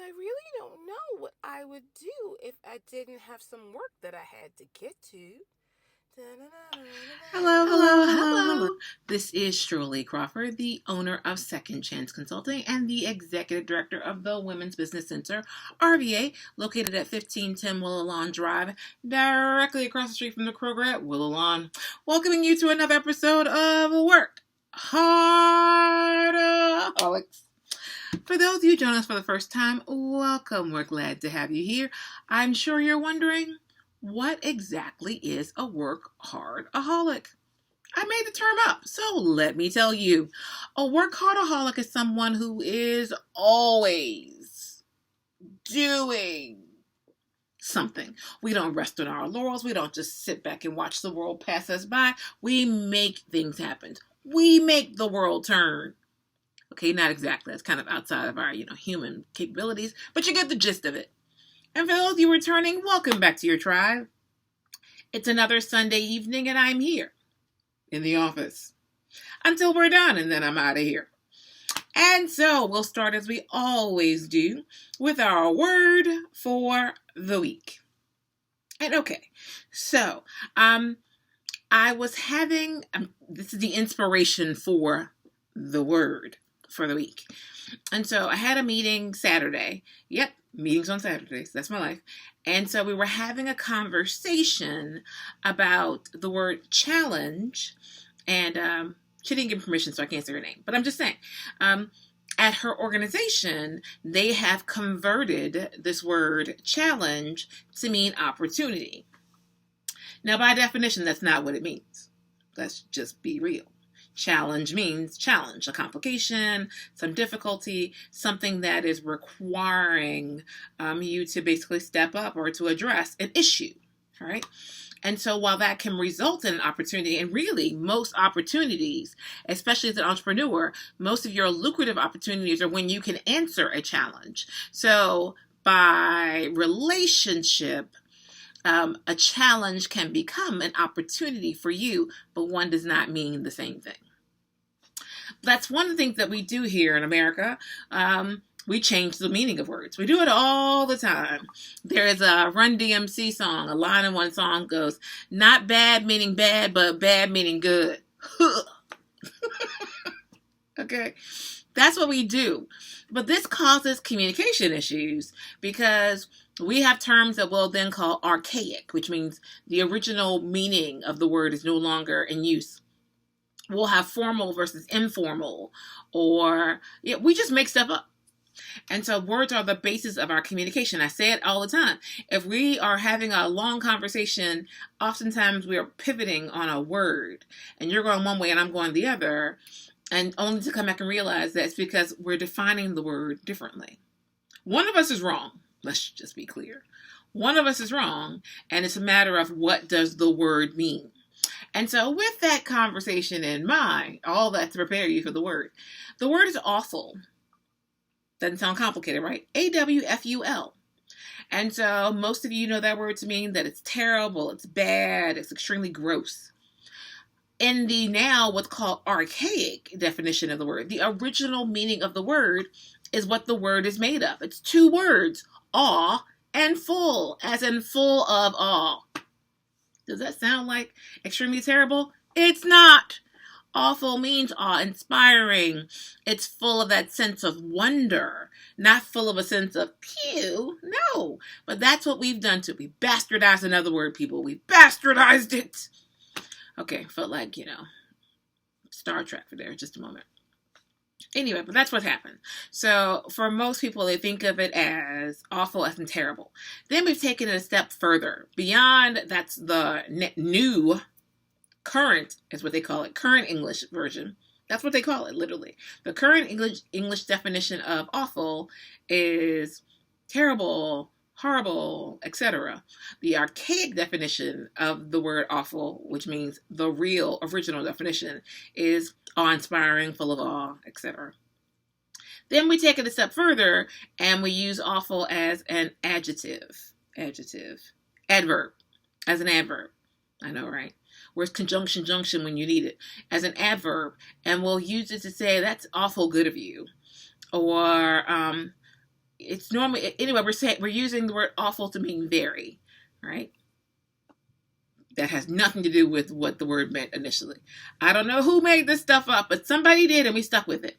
I really don't know what I would do if I didn't have some work that I had to get to. Hello, hello, hello. Hello. This is Shirley Crawford, the owner of Second Chance Consulting and the executive director of the Women's Business Center, RVA, located at 1510 Willow Lawn Drive, directly across the street from the Kroger at Willow Lawn. Welcoming you to another episode of WorkHARDAholics. For those of you joining us for the first time, welcome. We're glad to have you here. I'm sure you're wondering, what exactly is a work-hard-aholic? I made the term up, so let me tell you. A work-hard-aholic is someone who is always doing something. We don't rest on our laurels. We don't just sit back and watch the world pass us by. We make things happen. We make the world turn. Okay, not exactly. That's kind of outside of our, human capabilities, but you get the gist of it. And for those of you returning, welcome back to your tribe. It's another Sunday evening, and I'm here in the office until we're done, and then I'm out of here. And so we'll start as we always do with our word for the week. And okay, so I was having this is the inspiration for the word for the week. And so I had a meeting Saturday. Yep, meetings on Saturdays. That's my life. And so we were having a conversation about the word challenge. And she didn't give permission, so I can't say her name. But I'm just saying, at her organization, they have converted this word challenge to mean opportunity. Now, by definition, that's not what it means. Let's just be real. Challenge means challenge, a complication, some difficulty, something that is requiring you to basically step up or to address an issue, all right? And so while that can result in an opportunity, and really most opportunities, especially as an entrepreneur, most of your lucrative opportunities are when you can answer a challenge. So by relationship, a challenge can become an opportunity for you, but one does not mean the same thing. That's one of the things that we do here in America. We change the meaning of words. We do it all the time. There is a Run DMC song. A line in one song goes, not bad meaning bad, but bad meaning good. Okay? That's what we do. But this causes communication issues because we have terms that we'll then call archaic, which means the original meaning of the word is no longer in use. We'll have formal versus informal, or we just make stuff up. And so words are the basis of our communication. I say it all the time. If we are having a long conversation, oftentimes we are pivoting on a word, and you're going one way and I'm going the other, and only to come back and realize that it's because we're defining the word differently. One of us is wrong. Let's just be clear. One of us is wrong, and it's a matter of what does the word mean. And so with that conversation in mind, all that to prepare you for the word is awful. Doesn't sound complicated, right? AWEful. And so most of you know that word to mean that it's terrible, it's bad, it's extremely gross. In the now what's called archaic definition of the word, the original meaning of the word is what the word is made of. It's two words, awe and full, as in full of awe. Does that sound like extremely terrible? It's not. Awful means awe-inspiring. It's full of that sense of wonder, not full of a sense of pew. No, but that's what we've done to it. We bastardized another word, people. We bastardized it. Okay, felt like, Star Trek for there just a moment. Anyway, but that's what happened. So for most people, they think of it as awful, as in terrible. Then we've taken it a step further. Beyond, that's the new, current is what they call it, current English version. That's what they call it, literally. The current English definition of awful is terrible, horrible, etc. The archaic definition of the word awful, which means the real original definition, is awe-inspiring, full of awe, etc. Then we take it a step further and we use awful as an adverb, as an adverb. I know, right? Where's conjunction when you need it? As an adverb, and we'll use it to say that's awful good of you, or it's normally, anyway, we're using the word awful to mean very, right? That has nothing to do with what the word meant initially. I don't know who made this stuff up, but somebody did, and we stuck with it.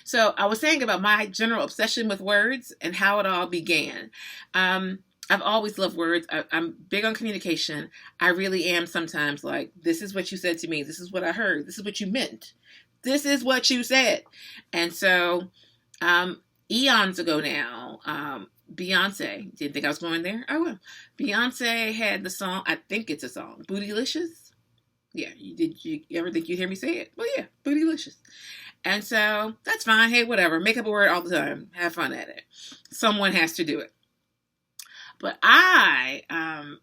So I was saying about my general obsession with words and how it all began. I've always loved words. I'm big on communication. I really am sometimes like, this is what you said to me. This is what I heard. This is what you meant. This is what you said. And so eons ago now, Beyonce, didn't think I was going there? I will. Beyonce had the song, I think it's a song, Bootylicious. Yeah, did you ever think you'd hear me say it? Well, yeah, Bootylicious. And so that's fine. Hey, whatever. Make up a word all the time. Have fun at it. Someone has to do it. But I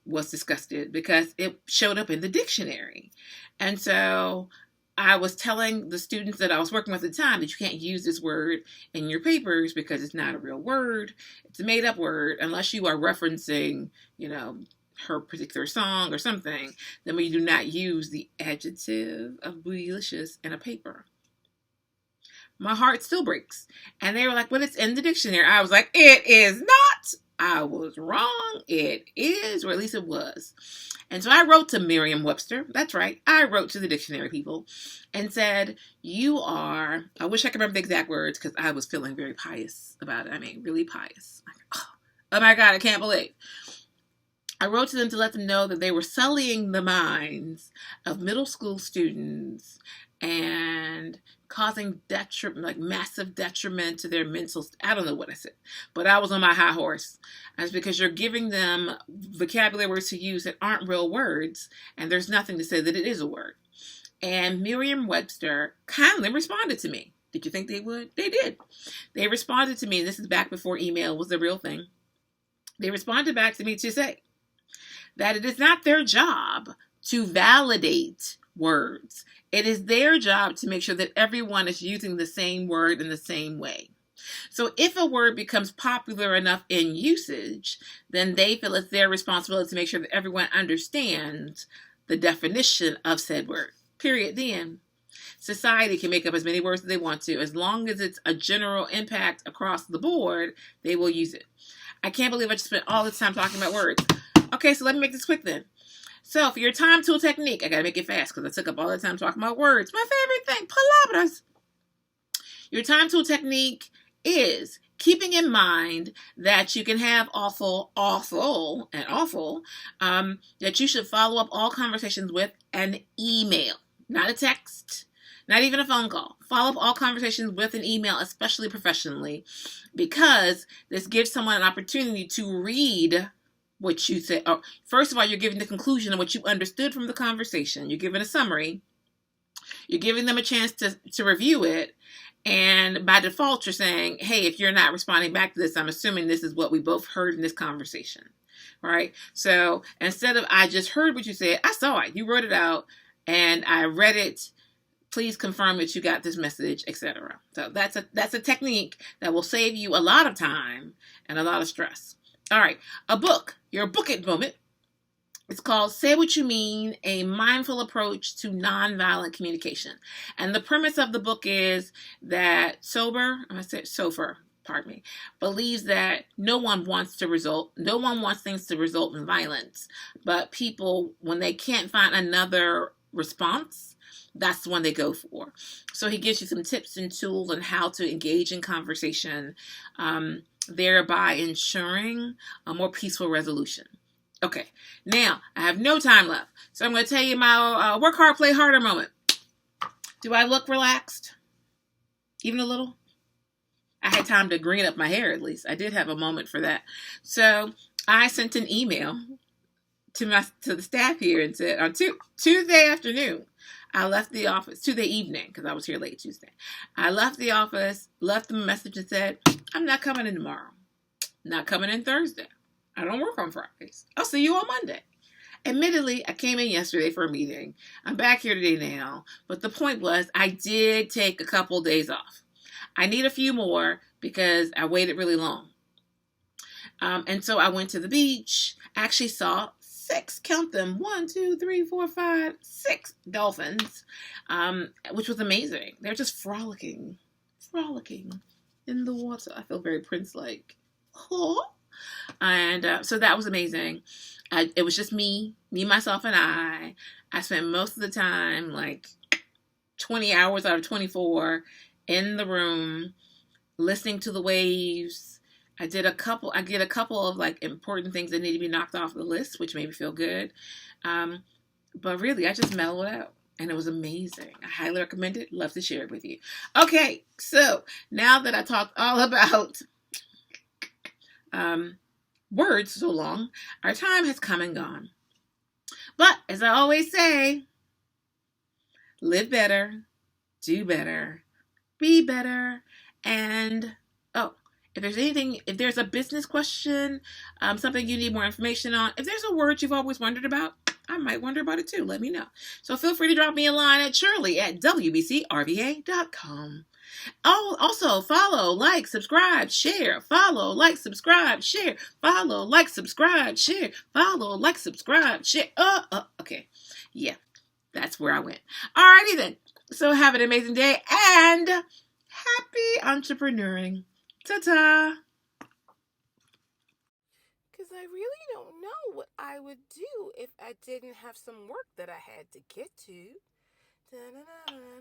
was disgusted because it showed up in the dictionary. And so I was telling the students that I was working with at the time that you can't use this word in your papers because it's not a real word. It's a made up word unless you are referencing, her particular song or something. Then we do not use the adjective of bootylicious in a paper. My heart still breaks. And they were like, well, it's in the dictionary. I was like, it is not. I was wrong. It is, or at least it was. And so I wrote to Merriam-Webster. That's right. I wrote to the dictionary people and said, I wish I could remember the exact words because I was feeling very pious about it. I mean, really pious. Oh my God, I can't believe. I wrote to them to let them know that they were sullying the minds of middle school students and causing massive detriment to their mental. I don't know what I said, but I was on my high horse. That's because you're giving them vocabulary words to use that aren't real words, and there's nothing to say that it is a word. And Merriam-Webster kindly responded to me. Did you think they would? They did. They responded to me. This is back before email was the real thing. They responded back to me to say that it is not their job to validate words. It is their job to make sure that everyone is using the same word in the same way. So if a word becomes popular enough in usage, then they feel it's their responsibility to make sure that everyone understands the definition of said word. Period. The end. Society can make up as many words as they want to. As long as it's a general impact across the board, they will use it. I can't believe I just spent all this time talking about words. Okay, so let me make this quick then. So for your time tool technique, I got to make it fast because I took up all the time talking about words. My favorite thing, palabras. Your time tool technique is keeping in mind that you can have awful, that you should follow up all conversations with an email, not a text, not even a phone call. Follow up all conversations with an email, especially professionally, because this gives someone an opportunity to read what you said. Oh, first of all, you're giving the conclusion of what you understood from the conversation. You're giving a summary. You're giving them a chance to review it. And by default, you're saying, hey, if you're not responding back to this, I'm assuming this is what we both heard in this conversation. Right? So instead of I just heard what you said, I saw it. You wrote it out and I read it. Please confirm that you got this message, etc. So that's a technique that will save you a lot of time and a lot of stress. All right, a book, your book it moment. It's called Say What You Mean, A Mindful Approach to Nonviolent Communication. And the premise of the book is that Sofer, believes that no one wants things to result in violence. But people, when they can't find another response, that's the one they go for. So he gives you some tips and tools on how to engage in conversation, thereby ensuring a more peaceful resolution. Okay, now I have no time left, so I'm going to tell you my work hard, play harder moment. Do I look relaxed? Even a little? I had time to green up my hair at least. I did have a moment for that. So I sent an email to the staff here and said on Tuesday afternoon, I left the office, Tuesday evening, because I was here late Tuesday. I left the office, left them a message and said, I'm not coming in tomorrow. Not coming in Thursday. I don't work on Fridays. I'll see you on Monday. Admittedly, I came in yesterday for a meeting. I'm back here today now. But the point was, I did take a couple days off. I need a few more because I waited really long. And so I went to the beach. I actually saw 6, count them, 1, 2, 3, 4, 5, 6 dolphins, which was amazing. They're just frolicking. in the water. I feel very Prince-like. Oh. And so that was amazing. It was just me, myself, and I. I spent most of the time, like 20 hours out of 24, in the room, listening to the waves. I did a couple of like important things that need to be knocked off the list, which made me feel good. But really, I just mellowed out. And it was amazing. I highly recommend it. Love to share it with you. Okay, so now that I talked all about words so long, our time has come and gone. But as I always say, live better, do better, be better, and if there's a business question, something you need more information on, if there's a word you've always wondered about, I might wonder about it too. Let me know. So feel free to drop me a line at shirley@wbcrva.com. Oh, also follow, like, subscribe, share. Follow, like, subscribe, share. Follow, like, subscribe, share. Follow, like, subscribe, share. Okay. Yeah, that's where I went. Alrighty then. So have an amazing day and happy entrepreneuring. Ta-ta. Because I really don't know what I would do if I didn't have some work that I had to get to. Da-da-da-da.